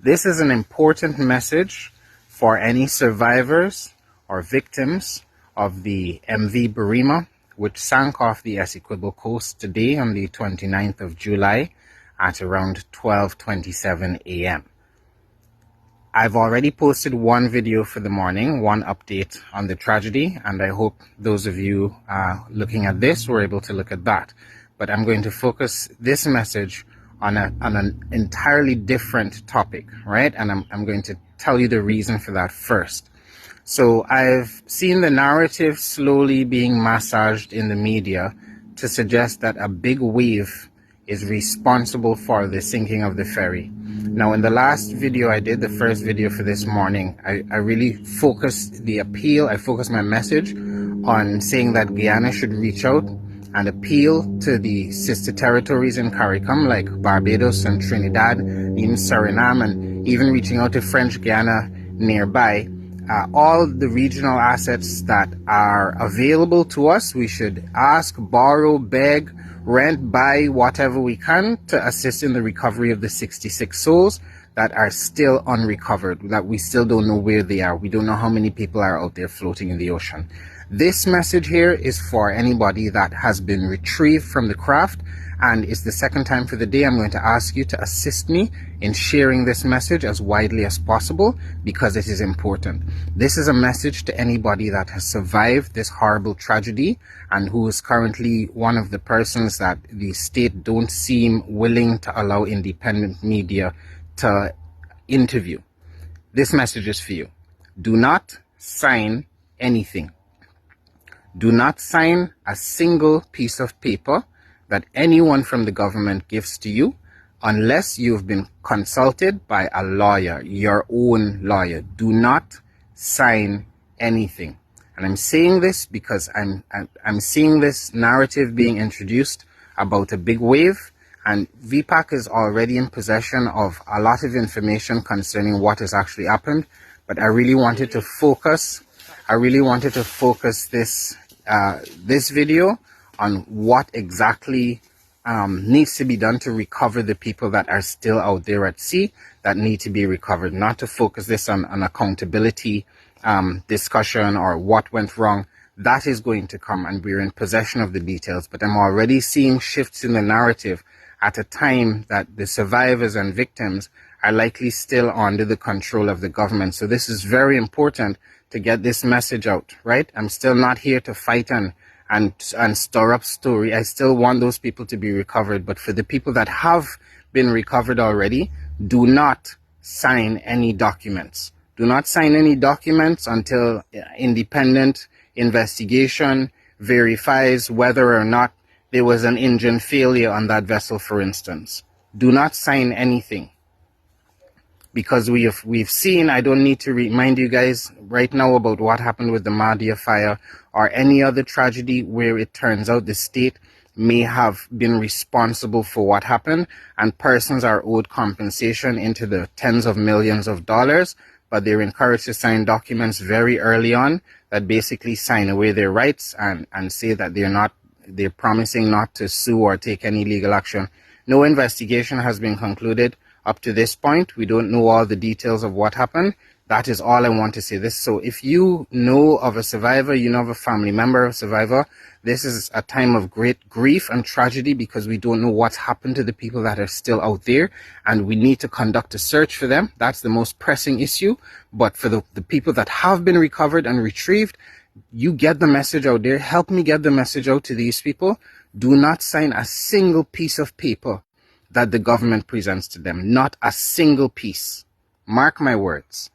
This is an important message for any survivors or victims of the MV Barima, which sank off the Essequibo coast today on the 29th of July at around 12:27 a.m. I've already posted one video for the morning, one update on the tragedy, and I hope those of you looking at this were able to look at that. But I'm going to focus this message on an entirely different topic, right? And I'm going to tell you the reason for that first. So I've seen the narrative slowly being massaged in the media to suggest that a big wave is responsible for the sinking of the ferry. Now, in the last video I did, the first video for this morning, I really focused the appeal, I focused my message on saying that Guyana should reach out and appeal to the sister territories in CARICOM like Barbados and Trinidad, even Suriname, and even reaching out to French Guyana nearby. All the regional assets that are available to us, we should ask, borrow, beg, rent, buy, whatever we can to assist in the recovery of the 66 souls that are still unrecovered, that we still don't know where they are. We don't know how many people are out there floating in the ocean. This message here is for anybody that has been retrieved from the craft, and it's the second time for the day. I'm going to ask you to assist me in sharing this message as widely as possible because it is important. This is a message to anybody that has survived this horrible tragedy and who is currently one of the persons that the state don't seem willing to allow independent media to interview. This message is for you. Do not sign anything. Do not sign a single piece of paper that anyone from the government gives to you unless you've been consulted by a lawyer, your own lawyer. Do not sign anything. And I'm saying this because I'm seeing this narrative being introduced about a big wave, and VPAC is already in possession of a lot of information concerning what has actually happened. But I really wanted to focus this this video on what exactly needs to be done to recover the people that are still out there at sea that need to be recovered, not to focus this on an accountability discussion or what went wrong. That is going to come, and we're in possession of the details. But I'm already seeing shifts in the narrative at a time that the survivors and victims are likely still under the control of the government. So this is very important to get this message out, right? I'm still not here to fight and stir up story. I still want those people to be recovered. But for the people that have been recovered already, do not sign any documents. Do not sign any documents until independent investigation verifies whether or not there was an engine failure on that vessel, for instance. Do not sign anything. Because we've seen, I don't need to remind you guys right now about what happened with the Mahdia fire or any other tragedy where it turns out the state may have been responsible for what happened and persons are owed compensation into the tens of millions of dollars, but they're encouraged to sign documents very early on that basically sign away their rights and say that they're promising not to sue or take any legal action. No investigation has been concluded. Up to this point, we don't know all the details of what happened. That is all I want to say. So if you know of a survivor, you know of a family member of a survivor, this is a time of great grief and tragedy because we don't know what's happened to the people that are still out there, and we need to conduct a search for them. That's the most pressing issue. But for the people that have been recovered and retrieved, you get the message out there. Help me get the message out to these people. Do not sign a single piece of paper that the government presents to them. Not a single piece. Mark my words.